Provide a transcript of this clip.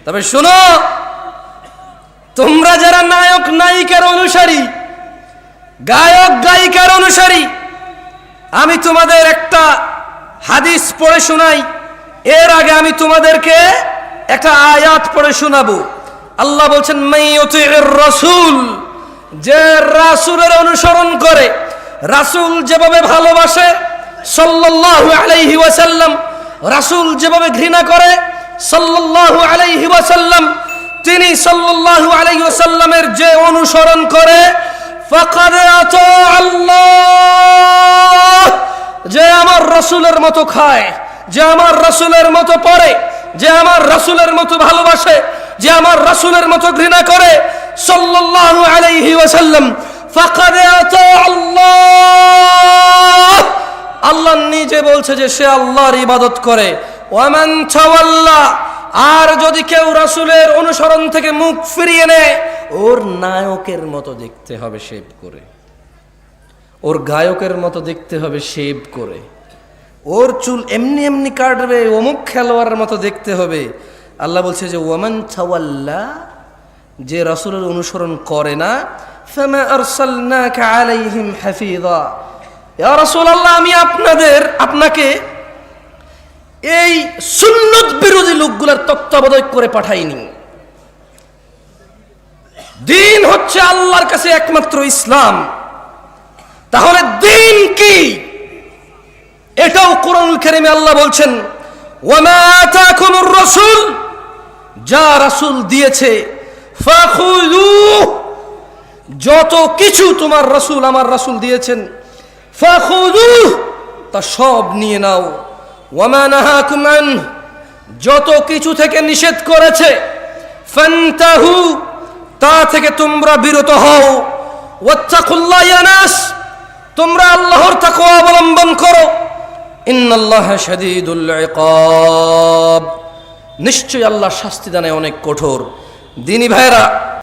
তবে শোনো, তোমরা যারা নায়ক নায়িকার অনুসারী, গায়ক গায়িকার অনুসারী, আমি তোমাদের একটা হাদিস পড়ে শোনাই। এর আগে আমি তোমাদেরকে একটা আয়াত পড়ে শোনাবো। আল্লাহ বলছেন, মাইয়ুতির রাসূল, যে রাসূলের অনুসরণ করে, রাসূল যেভাবে ভালোবাসে সাল্লাল্লাহু আলাইহি ওয়াসাল্লাম, রাসূল যেভাবে ঘৃণা করে সাল্লাল্লাহু আলাইহি ওয়াসাল্লাম, তিনি সাল্লাল্লাহু আলাইহি ওয়াসাল্লামের যে অনুসরণ করে, ফাকাদ আতা আল্লাহ, যে আমার রাসূলের মতো খায়, যে আমার রাসূলের মতো পড়ে, যে আমার রাসূলের মতো ভালোবাসে, যে আমার রাসূলের মতো ঘৃণা করে সাল্লাল্লাহু আলাইহি ওয়াসাল্লাম, ফাকাদ আতা আল্লাহ, আল্লাহ নিজে বলছে যে সে আল্লাহর ইবাদত করে। ওয়ামান তাওয়াল্লা, আর যদি কেউ রাসূলের অনুসরণ থেকে মুখ ফিরিয়ে নেয়, ওর নায়কের মতো দেখতে হবে শেভ করে, ওর গায়কের মতো দেখতে হবে শেভ করে, ওর চুল এমনি এমনি কাটবে, অমুক খেলোয়াড়ের মতো দেখতে হবে। আল্লাহ বলছে যে ওয়ামান তাওয়াল্লা, যে রাসূলের অনুসরণ করে না, ফামা আরসালনাকা আলাইহিম হাফিযা, ইয়া রাসূলুল্লাহ, আমি আপনাকে এই সুন্নত বিরোধী লোকগুলোর তত্ত্বাবধায়ক করে পাঠাইনি। দিন হচ্ছে আল্লাহর কাছে একমাত্র ইসলাম। তাহলে দিন কি? এটাও কোরআনুল কারীমে আল্লাহ বলছেন, ওয়ামা আতাকুমুর রাসূল, যা রাসূল দিয়েছে, ফাখুযুহু, যত কিছু তোমার রাসূল আমার রাসূল দিয়েছেন, ফাখুযুহু, তা সব নিয়ে নাও। ওয়ামা নাহাকুম আনহু, যত কিছু থেকে নিষেধ করেছে, ফান্তাহু, তা থেকে তোমরা বিরত হও। ওয়াত্তাকুল্লাহ ইয়া নাস, তোমরা আল্লাহর তাকওয়া অবলম্বন করো। ইন্নাল্লাহা শাদীদুল ইকাব, নিশ্চয়ই আল্লাহ শাস্তি দানে অনেক কঠোর। দিনী ভাইরা,